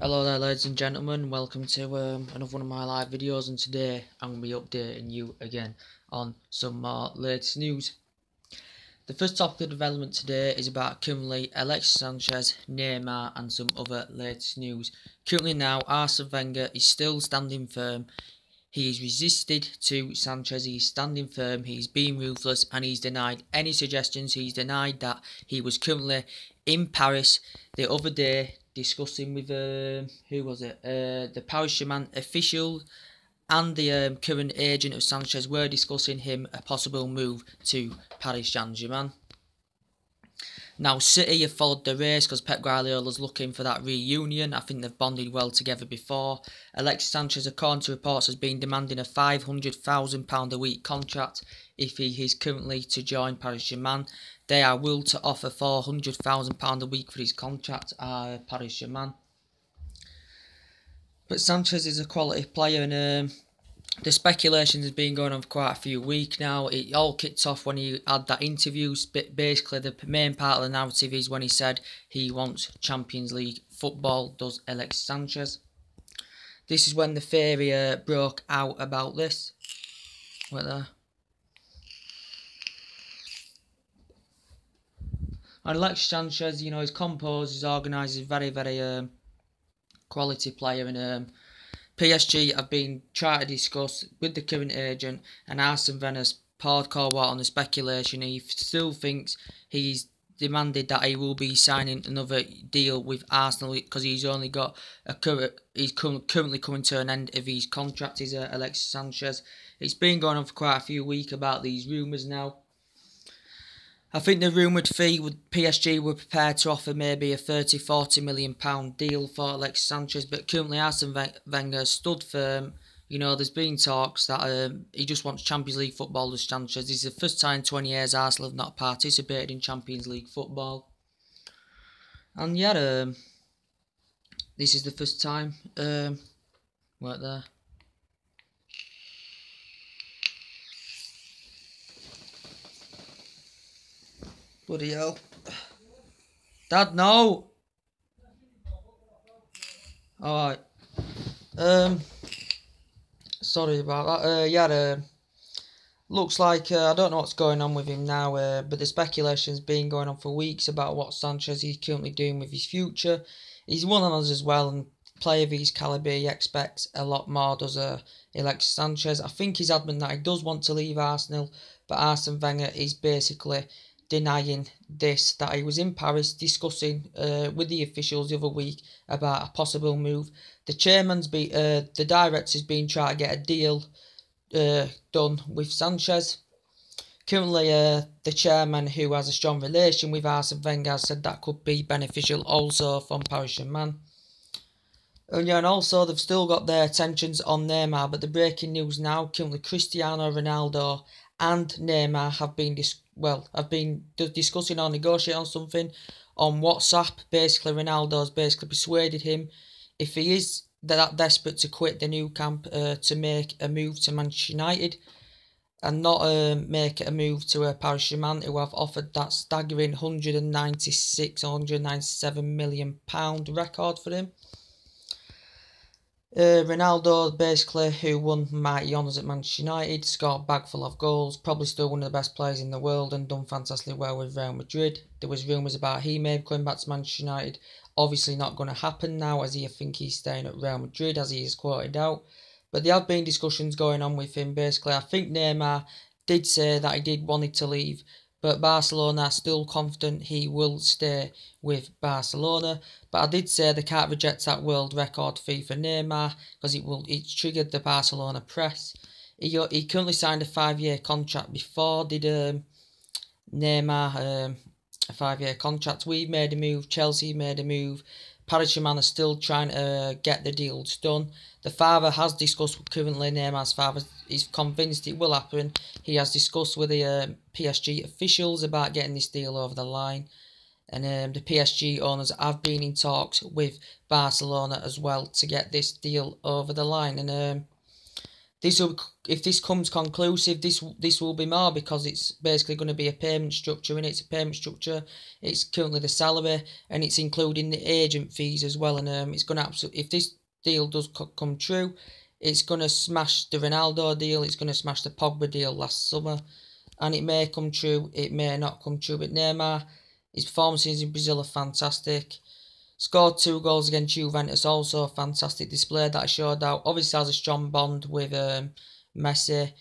Hello there ladies and gentlemen, welcome to another one of my live videos, and today I'm going to be updating you again on some more latest news. The first topic of development today is about currently Alexis Sanchez, Neymar and some other latest news. Currently now Arsene Wenger is still standing firm. He has resisted to Sanchez, he's standing firm, he's been ruthless and he's denied any suggestions. He's denied that he was currently in Paris the other day discussing with, who was it, the Paris Saint-Germain official and the current agent of Sanchez were discussing him a possible move to Paris Saint-Germain. Now City have followed the race because Pep Guardiola's looking for that reunion. I think they've bonded well together before. Alexis Sanchez, according to reports, has been demanding a £500,000 a week contract if he is currently to join Paris Saint-Germain. They are willing to offer £400,000 a week for his contract at Paris Saint-Germain. But Sanchez is a quality player, and the speculation has been going on for quite a few weeks now. It all kicked off when he had that interview. Basically, the main part of the narrative is when he said he wants Champions League football, does Alexis Sanchez. This is when the theory broke out about this. Right there. And Alexis Sanchez, you know, he's composed, he's organised, he's very quality player, and PSG have been trying to discuss with the current agent, and Arsene Wenger's poured cold water on the speculation. He still thinks he's demanded that he will be signing another deal with Arsenal because he's only got he's currently coming to an end of his contract. Is Alexis Sanchez. It's been going on for quite a few weeks about these rumours now. I think the rumoured fee would PSG were prepared to offer maybe a £30–40 million deal for Alexis Sanchez, but currently Arsene Wenger stood firm. You know, there's been talks that he just wants Champions League football with Sanchez. This is the first time in 20 years Arsenal have not participated in Champions League football. And yeah, this is the first time. Right there. Bloody hell. Dad, no! Alright. Sorry about that. Looks like, I don't know what's going on with him now, but the speculation's been going on for weeks about what Sanchez is currently doing with his future. He's one of us as well, and player of his calibre he expects a lot more, does Alexis Sanchez. I think he's adamant that he does want to leave Arsenal, but Arsene Wenger is basically denying this, that he was in Paris discussing with the officials the other week about a possible move. The the director's been trying to get a deal done with Sanchez. Currently, the chairman, who has a strong relation with Arsene Wenger, said that could be beneficial also from Paris Saint-Germain. And also they've still got their attentions on Neymar, but the breaking news now, currently Cristiano Ronaldo and Neymar have been discussing or negotiating on something on WhatsApp. Basically, Ronaldo's basically persuaded him, if he is that desperate to quit the new camp, to make a move to Manchester United and not make a move to Paris Saint-Germain, who have offered that staggering £196 or £197 million record for him. Ronaldo, basically, who won mighty honours at Manchester United, scored a bag full of goals, probably still one of the best players in the world, and done fantastically well with Real Madrid. There was rumours about he may be coming back to Manchester United. Obviously not going to happen now, as I think he's staying at Real Madrid, as he is quoted out. But there have been discussions going on with him. Basically, I think Neymar did say that he did wanted to leave, but Barcelona are still confident he will stay with Barcelona. But I did say they can't reject that world record fee for Neymar because it's triggered the Barcelona press. He currently signed a 5-year contract. Before did Neymar a 5-year contract. We've made a move, Chelsea made a move. Paris Saint-Germain are still trying to get the deals done. The father has discussed, currently Neymar's father is convinced it will happen. He has discussed with the PSG officials about getting this deal over the line. And the PSG owners have been in talks with Barcelona as well to get this deal over the line. And if this comes conclusive, this will be more, because it's basically going to be a payment structure, and it's a payment structure. It's currently the salary, and it's including the agent fees as well. And it's going to absolutely, if this deal does come true, it's going to smash the Ronaldo deal. It's going to smash the Pogba deal last summer, and it may come true. It may not come true. But Neymar, his performances in Brazil are fantastic. Scored 2 goals against Juventus, also a fantastic display that I showed out. Obviously has a strong bond with Messi,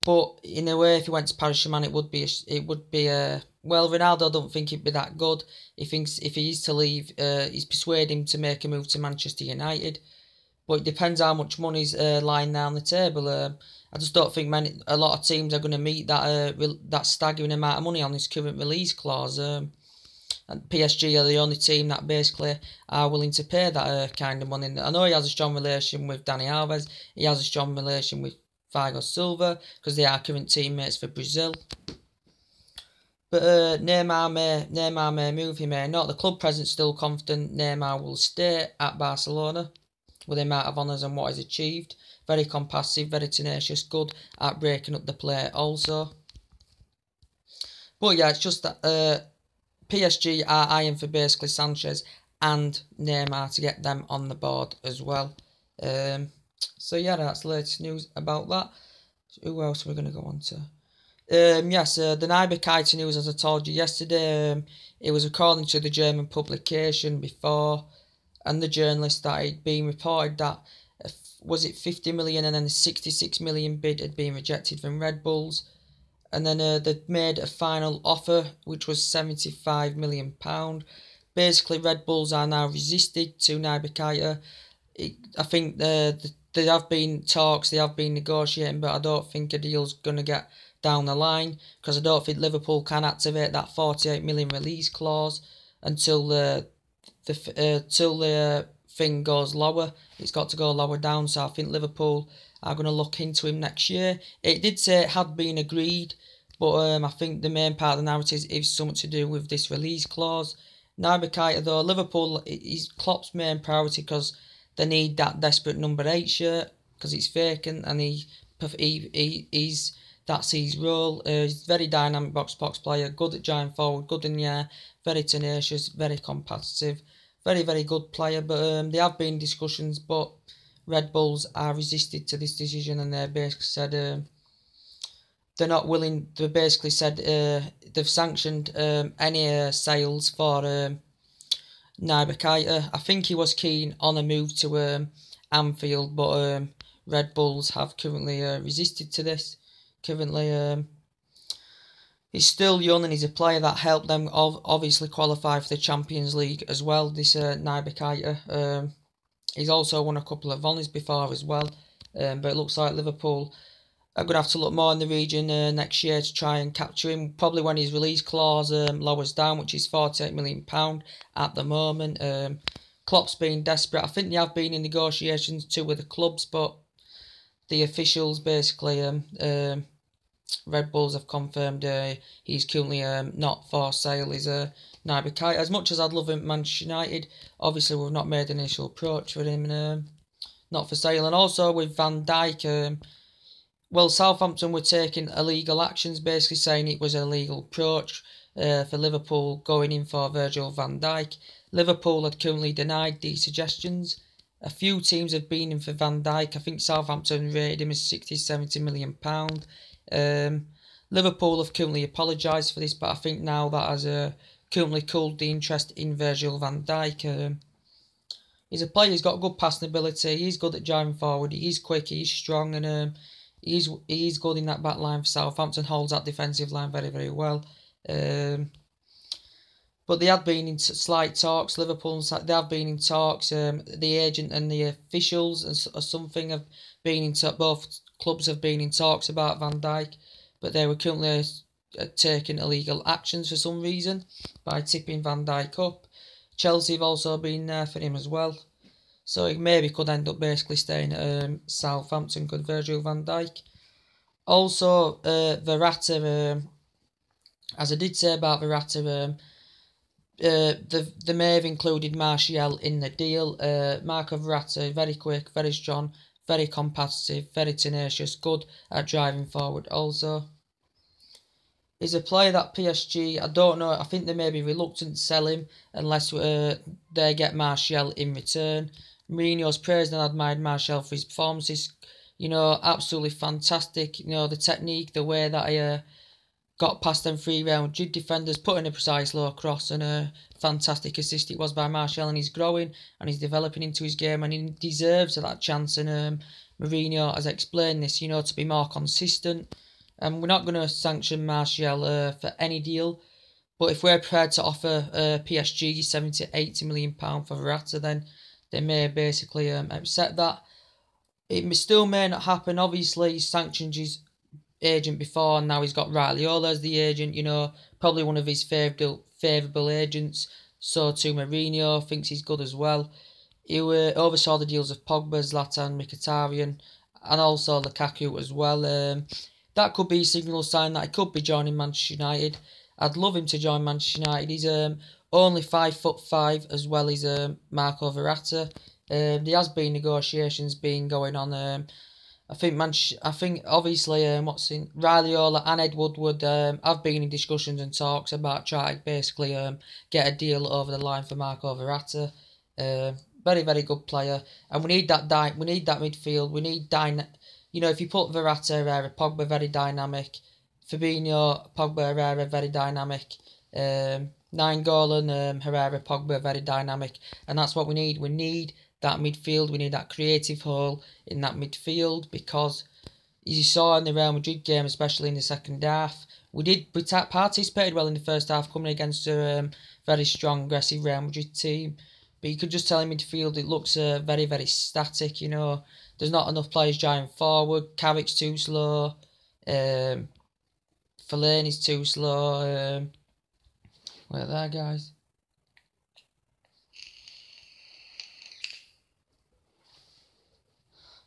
but in a way, if he went to Paris Saint-Germain, it would be well, Ronaldo, I don't think it'd be that good. He thinks if he is to leave, he's persuaded him to make a move to Manchester United. But it depends how much money's lying there on the table. I just don't think a lot of teams are going to meet that staggering amount of money on this current release clause. And PSG are the only team that basically are willing to pay that kind of money. I know he has a strong relation with Dani Alves. He has a strong relation with Thiago Silva, because they are current teammates for Brazil. But Neymar may move, he may not. The club president's still confident Neymar will stay at Barcelona with the amount of honours and what he's achieved. Very compassive, very tenacious, good at breaking up the play also. But yeah, it's just that PSG are eyeing for basically Sanchez and Neymar to get them on the board as well. So yeah, that's the latest news about that. Who else are we going to go on to? Yes, the Naby Keita news, as I told you yesterday, it was according to the German publication before, and the journalist, that it had been reported that, was it 50 million and then a 66 million bid had been rejected from Red Bulls. And then they made a final offer, which was £75 million. Basically, Red Bulls are now resisted to Naby Keita. I think there have been talks, they have been negotiating, but I don't think a deal's going to get down the line, because I don't think Liverpool can activate that 48 million release clause until the thing goes lower. It's got to go lower down, so I think Liverpool are going to look into him next year. It did say it had been agreed, but I think the main part of the narrative is something to do with this release clause. Naby Keita, though, Liverpool is Klopp's main priority, because they need that desperate number 8 shirt, because it's vacant, and that's his role. He's a very dynamic box-to-box player, good at giant forward, good in the air, very tenacious, very competitive, very, very good player. But there have been discussions, but Red Bulls are resisted to this decision, and they basically said they're not willing. They basically said they've sanctioned any sales for Naby Keita. I think he was keen on a move to Anfield, but Red Bulls have currently resisted to this. Currently, he's still young, and he's a player that helped them obviously qualify for the Champions League as well. This Naby Keita. He's also won a couple of volleys before as well. But it looks like Liverpool are going to have to look more in the region next year to try and capture him. Probably when his release clause lowers down, which is £48 million at the moment. Klopp's been desperate. I think they have been in negotiations too with the clubs, but the officials basically, Red Bulls have confirmed he's currently not for sale. He's Naby Keita. As much as I'd love him at Manchester United, obviously we've not made an initial approach for him, not for sale. And also with Van Dijk, well, Southampton were taking illegal actions, basically saying it was an illegal approach for Liverpool going in for Virgil van Dijk. Liverpool had currently denied these suggestions. A few teams have been in for Van Dijk. I think Southampton rated him as £60-70 million. Liverpool have currently apologised for this, but I think now that has currently cooled the interest in Virgil van Dijk. He's a player, he's got good passing ability, he's good at driving forward, he's quick, he's strong, and he's good in that back line for Southampton, holds that defensive line very, very well. But they had been in slight talks, Liverpool, they have been in talks, the agent and the officials or something have been in talks, both clubs have been in talks about Van Dijk, but they were currently taking illegal actions for some reason by tipping Van Dijk up. Chelsea have also been there for him as well. So he maybe could end up basically staying at Southampton, could Virgil van Dijk. Also, Veratti, as I did say about Veratti, they may have included Martial in the deal. Marco Verratti, very quick, very strong, very competitive, very tenacious, good at driving forward also. He's a player that PSG, I don't know, I think they may be reluctant to sell him unless they get Martial in return. Mourinho's praised and admired Martial for his performances. You know, absolutely fantastic. You know, the technique, the way that he got past them 3 Real Madrid defenders, put in a precise low cross, and a fantastic assist it was by Martial, and he's growing and he's developing into his game, and he deserves that chance, and Mourinho has explained this, you know, to be more consistent. And we're not going to sanction Martial for any deal, but if we're prepared to offer PSG 70, 80 million pound for Veratti, then they may basically accept that. It still may not happen. Obviously, he's sanctioned his agent before, and now he's got Raiola as the agent, you know, probably one of his favourable agents. So too Mourinho thinks he's good as well. He oversaw the deals of Pogba, Zlatan, Mkhitaryan, and also Lukaku as well. That could be a signal sign that he could be joining Manchester United. I'd love him to join Manchester United. He's only 5'5" as well as Marco Verratti. There has been negotiations going on. I think obviously Raiola and Ed Woodward have been in discussions and talks about trying to basically get a deal over the line for Marco Verratti. Very, very good player, and we need that midfield. We need you know, if you put Veratti, Herrera, Pogba, very dynamic. Fabinho, Pogba, Herrera, very dynamic. Nainggolan, Herrera, Pogba, very dynamic. And that's what we need. We need that midfield. We need that creative hole in that midfield, because, as you saw in the Real Madrid game, especially in the second half, we participated well in the first half, coming against a very strong, aggressive Real Madrid team. But you could just tell in midfield it looks very, very static, you know. There's not enough players driving forward. Carrick's too slow. Fellaini's too slow. Where are there, guys?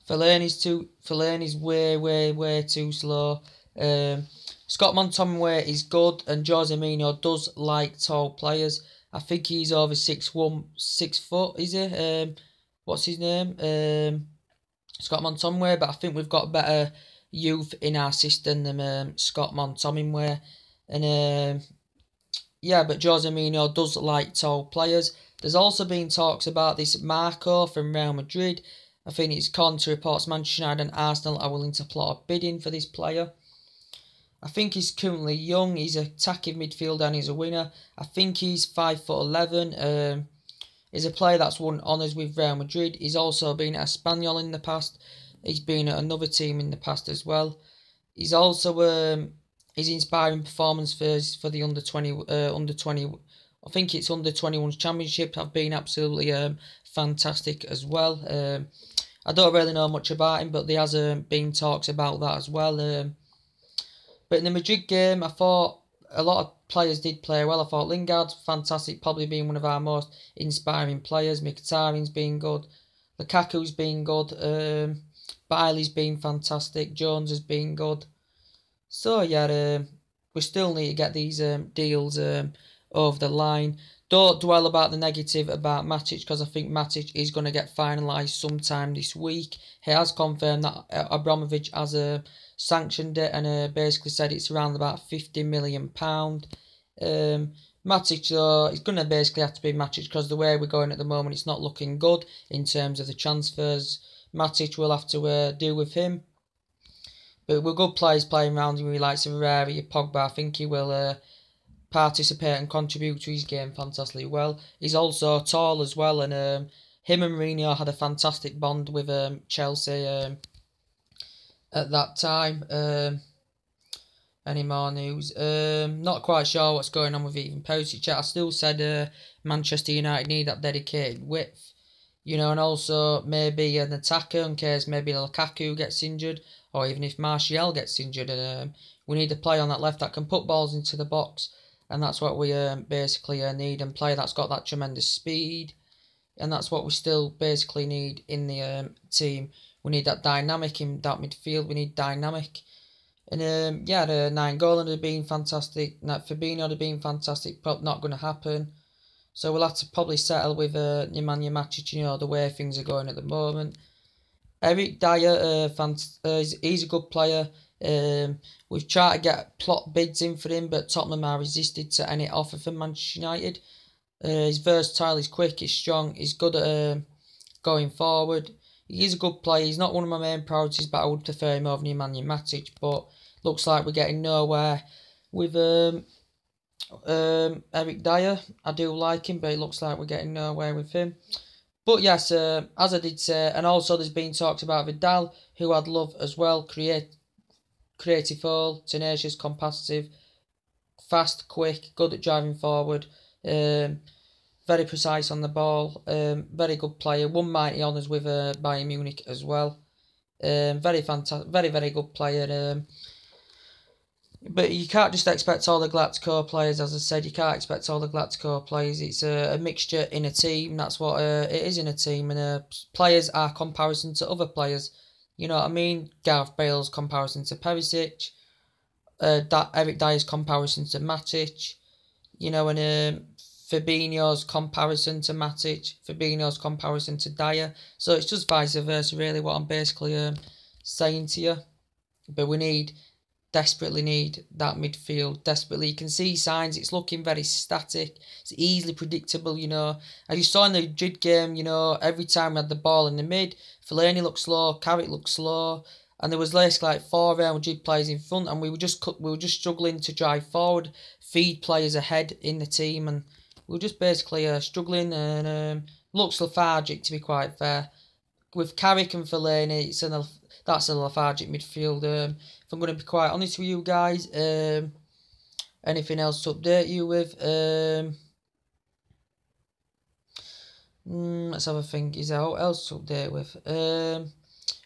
Fellaini's way too slow. Scott McTominay is good, and Jose Mourinho does like tall players. I think he's over 6'1", 6 foot, is he? What's his name? Scott McTominay, but I think we've got better youth in our system than Scott McTominay. And yeah, but Jose Mourinho does like tall players. There's also been talks about this Marco from Real Madrid. I think it's according to reports Manchester United and Arsenal are willing to plot a bidding for this player. I think he's currently young. He's an attacking midfielder and he's a winner. I think he's 5'11". He's a player that's won honours with Real Madrid. He's also been at Espanyol in the past. He's been at another team in the past as well. He's also his inspiring performance for the under 20. I think it's under 21s championship have been absolutely fantastic as well. I don't really know much about him, but there has been talks about that as well. But in the Madrid game, I thought a lot of players did play well. I thought Lingard's fantastic, probably being one of our most inspiring players. Mkhitaryan's been good. Lukaku's been good. Bailey's been fantastic. Jones has been good. So yeah, we still need to get these deals over the line. Don't dwell about the negative about Matic, because I think Matic is going to get finalised sometime this week. He has confirmed that Abramovich has sanctioned it and basically said it's around about £50 million. Matic, though, it's going to basically have to be Matic, because the way we're going at the moment, it's not looking good in terms of the transfers. Matic will have to deal with him. But we're good players playing around him. He likes Herrera, Pogba. I think he will participate and contribute to his game fantastically well. He's also tall as well, and him and Mourinho had a fantastic bond with Chelsea at that time. Any more news? Not quite sure what's going on with even Perisic. I still said Manchester United need that dedicated width, you know, and also maybe an attacker in case maybe Lukaku gets injured, or even if Martial gets injured. We need a player on that left that can put balls into the box, and that's what we basically need, and player that's got that tremendous speed, and that's what we still basically need in the team. We need that dynamic in that midfield. We need dynamic. And yeah, the Nainggolan had been fantastic. Fabinho had been fantastic. But not going to happen. So we'll have to probably settle with Nemanja Matic, you know, the way things are going at the moment. Eric Dyer, he's a good player. We've tried to get plot bids in for him, but Tottenham are resisted to any offer from Manchester United. He's versatile, he's quick, he's strong, he's good at going forward. He is a good player. He's not one of my main priorities, but I would prefer him over Nemanja Matic. But looks like we're getting nowhere with Eric Dyer. I do like him, but it looks like we're getting nowhere with him. But yes, as I did say, and also there's been talks about Vidal, who I'd love as well. Creative foul, tenacious, competitive, fast, quick, good at driving forward, very precise on the ball, very good player. Won mighty honours with Bayern Munich as well. Very fantastic, very good player. But you can't just expect all the Galactico players, as I said, you can't expect all the Galactico players. It's a mixture in a team, that's what it is in a team. And players are comparison to other players. You know what I mean? Gareth Bale's comparison to Perisic. Eric Dyer's comparison to Matic. You know, and Fabinho's comparison to Matic. Fabinho's comparison to Dyer. So it's just vice versa, really, what I'm basically saying to you. But we desperately need that midfield, desperately. You can see signs, it's looking very static, it's easily predictable, you know. As you saw in the Madrid game, you know, every time we had the ball in the mid, Fellaini looked slow, Carrick looked slow, and there was like 4 Real Madrid players in front, and we were just struggling to drive forward, feed players ahead in the team, and we were just basically struggling, and looks lethargic, to be quite fair. With Carrick and Fellaini, that's a lethargic midfield. If I'm going to be quite honest with you guys, anything else to update you with? Let's have a think. Is there what else to update with?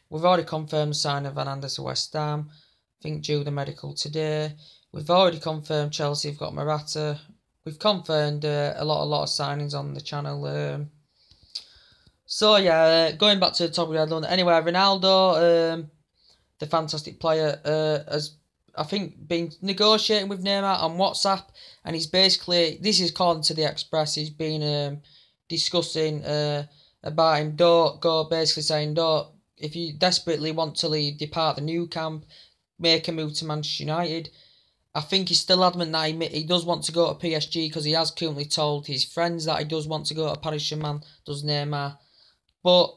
We've already confirmed the sign of Van Anders to West Ham. I think due the medical today. We've already confirmed Chelsea have got Veratti. We've confirmed a lot of signings on the channel. So yeah, going back to the topic I'd done. Anyway, Ronaldo, the fantastic player, has, I think, been negotiating with Neymar on WhatsApp, and he's basically, this is according to the Express, he's been discussing about him, basically saying, if you desperately want to depart the new camp, make a move to Manchester United. I think he's still adamant that he does want to go to PSG, because he has currently told his friends that he does want to go to Paris Saint-Germain, does Neymar. But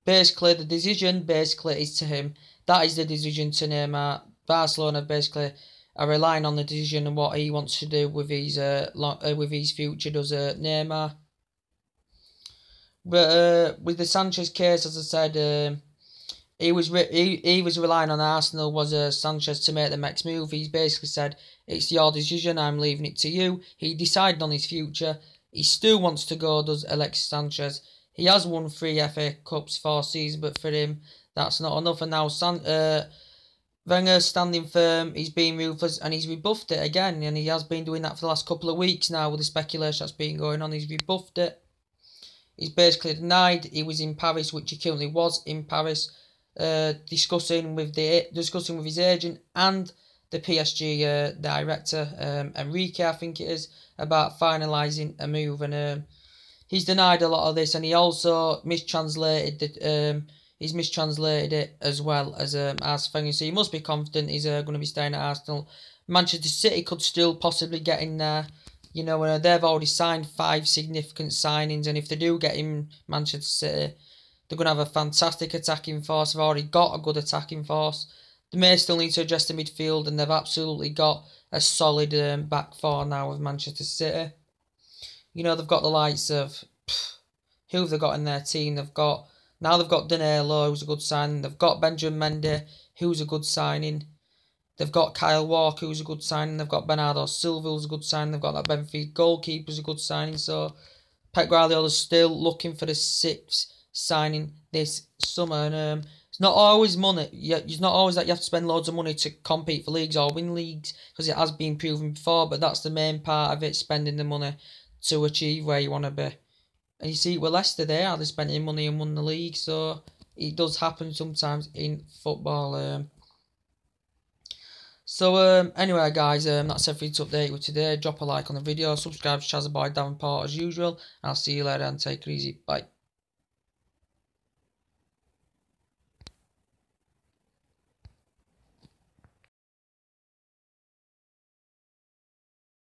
basically, the decision is to him. That is the decision to Neymar. Barcelona basically are relying on the decision and what he wants to do with his future. Does Neymar? But with the Sanchez case, as I said, he was relying on Arsenal, Sanchez, to make the next move. He's basically said, it's your decision, I'm leaving it to you. He decided on his future. He still wants to go, does Alexis Sanchez. He has won 3 FA Cups 4 seasons, but for him, that's not enough. And now Wenger's standing firm, he's been ruthless, and he's rebuffed it again. And he has been doing that for the last couple of weeks now with the speculation that's been going on. He's rebuffed it. He's basically denied he was in Paris, which he currently was in Paris, discussing with his agent and the PSG director, Enrique, I think it is, about finalising a move. And he's denied a lot of this, and he also mistranslated it as well as Arsenal. So he must be confident he's going to be staying at Arsenal. Manchester City could still possibly get in there. You know, they've already signed 5 significant signings, and if they do get in Manchester City, they're going to have a fantastic attacking force. They've already got a good attacking force. They may still need to address the midfield, and they've absolutely got a solid back 4 now with Manchester City. You know, they've got the likes of, who have they got in their team? They've got Danilo, who's a good signing. They've got Benjamin Mendy, who's a good signing. They've got Kyle Walker, who's a good signing. They've got Bernardo Silva, who's a good signing. They've got that Benfica goalkeeper, who's a good signing. So Pep Guardiola's still looking for the 6th signing this summer. And it's not always money. It's not always that you have to spend loads of money to compete for leagues or win leagues, because it has been proven before. But that's the main part of it, spending the money to achieve where you want to be. And you see, with Leicester, they're spending money and won the league. So it does happen sometimes in football. Anyway, guys, that's everything to update with today. Drop a like on the video, subscribe to Chazza Boy Davenport as usual, and I'll see you later and take it easy. Bye.